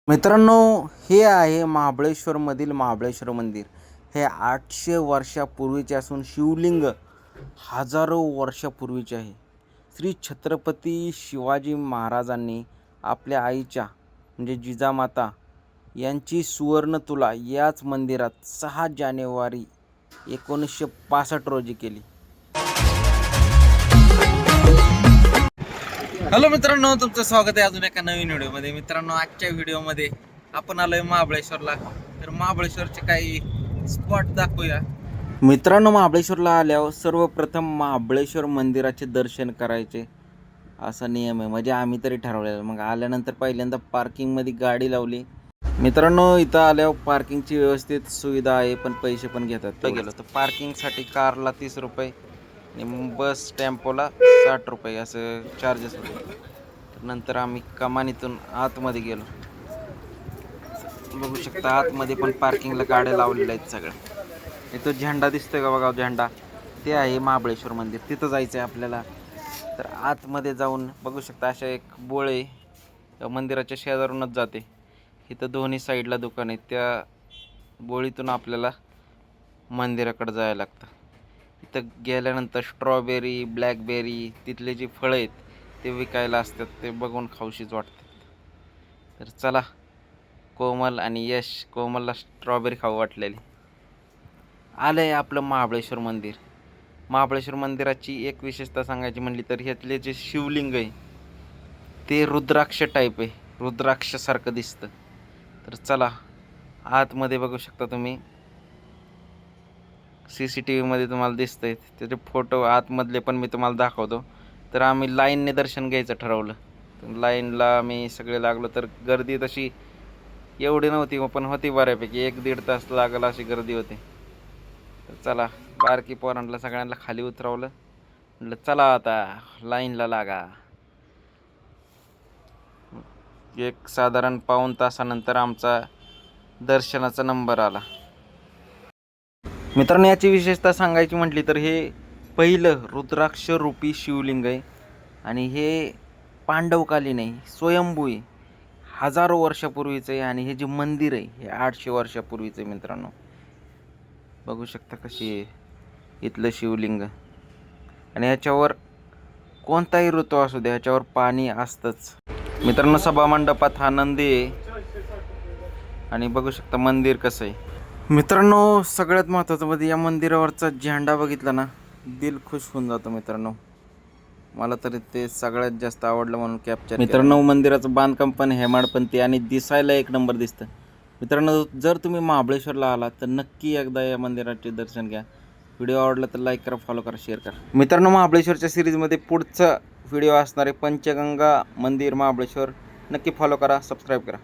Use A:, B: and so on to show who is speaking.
A: मित्रांनो, हे आहे महाबळेश्वरमधील महाबळेश्वर मंदिर. हे 800 वर्षापूर्वीचे असून शिवलिंग हजारो वर्षापूर्वीचे आहे. श्री छत्रपती शिवाजी महाराजांनी आपल्या आईच्या म्हणजे जिजामाता यांची सुवर्णतुला याच मंदिरात 6 जानेवारी 1965 रोजी केली. हॅलो मित्रांनो, तुमचं स्वागत आहे अजून एका नवीन व्हिडिओमध्ये. मित्रांनो, आजच्या व्हिडिओमध्ये आपण आलोय महाबळेश्वरला. तर महाबळेश्वरचे काही स्पॉट दाखवूया. मित्रांनो, महाबळेश्वरला आल्यावर सर्वप्रथम महाबळेश्वर मंदिराचे दर्शन करायचे असा नियम आहे. म्हणजे आम्ही तरी ठरवलेलं. मग आल्यानंतर पहिल्यांदा पार्किंगमध्ये गाडी लावली. मित्रांनो, इथं आल्यावर पार्किंगची व्यवस्थित सुविधा आहे, पण पैसे पण घेतात. तर गेलो तर पार्किंगसाठी कारला 30 रुपये आणि बस टेम्पोला 60 रुपये असं चार्जेस होते. नंतर आम्ही कमानीतून आतमध्ये गेलो. बघू शकता आतमध्ये पण पार्किंगला गाड्या लावलेल्या आहेत सगळ्या. इथं झेंडा दिसतोय का बघा, झेंडा ते आहे महाबळेश्वर मंदिर. तिथं जायचं आहे आपल्याला. तर आतमध्ये जाऊन बघू शकता अशा एक बोळ आहे, मंदिराच्या शेजारूनच जाते. इथं दोन्ही साईडला दुकान आहेत. त्या बोळीतून आपल्याला मंदिराकडे जायला लागतं. इथं गेल्यानंतर स्ट्रॉबेरी, ब्लॅकबेरी, तिथले जे फळं आहेत ते विकायला असतात. ते बघून खाऊशीच वाटतात. तर चला, कोमल आणि यश, कोमलला स्ट्रॉबेरी खाऊ वाटलेली. आलं आहे आपलं महाबळेश्वर मंदिर. महाबळेश्वर मंदिराची एक विशेषता सांगायची म्हणली तर ह्यातले जे शिवलिंग आहे ते रुद्राक्ष टाईप आहे, रुद्राक्षासारखं दिसतं. तर चला, आतमध्ये बघू शकता तुम्ही, CCTVमध्ये तुम्हाला दिसतंय त्याचे फोटो आतमधले पण मी तुम्हाला दाखवतो. तर आम्ही लाईनने दर्शन घ्यायचं ठरवलं. लाईनला आम्ही सगळे लागलो. तर गर्दी तशी एवढी नव्हती, पण होती बऱ्यापैकी. 1-1.5 तास लागला अशी गर्दी होती. तर चला, बारकी पोरांना सगळ्यांना खाली उतरवलं. म्हटलं चला आता लाईनला लागा. एक साधारण पाऊण तासानंतर आमचा दर्शनाचा नंबर आला. मित्रांनो, याची विशेषता सांगायची म्हटली तर हे पहिलं रुद्राक्ष रूपी शिवलिंग आहे आणि हे पांडवकालीन आहे, स्वयंभू आहे, हजारो वर्षापूर्वीचं आहे. आणि हे जे मंदिर आहे हे 800 वर्षापूर्वीचं आहे. मित्रांनो, बघू शकता कशी आहे इथलं शिवलिंग. आणि ह्याच्यावर कोणताही ऋतू असू दे ह्याच्यावर पाणी असतंच. मित्रांनो, सभामंडपात हा नंदी आहे आणि बघू शकता मंदिर कसं आहे. मित्रांनो, सगळ्यात महत्त्वाचं म्हणजे या मंदिरावरचा झेंडा बघितला ना, दिल खुश होऊन जातं. मित्रांनो, मला तरी ते सगळ्यात जास्त आवडलं म्हणून कॅप्चर. मित्रांनो, मंदिराचं बांधकाम पण हेमाडपंथी आणि दिसायला एक नंबर दिसतं. मित्रांनो, जर तुम्ही महाबळेश्वरला आलात तर नक्की एकदा या मंदिराचे दर्शन घ्या. व्हिडिओ आवडला तर लाईक करा, फॉलो करा, शेअर करा. मित्रांनो, महाबळेश्वरच्या सिरीजमध्ये पुढचा व्हिडिओ असणारे पंचगंगा मंदिर महाबळेश्वर. नक्की फॉलो करा, सबस्क्राईब करा.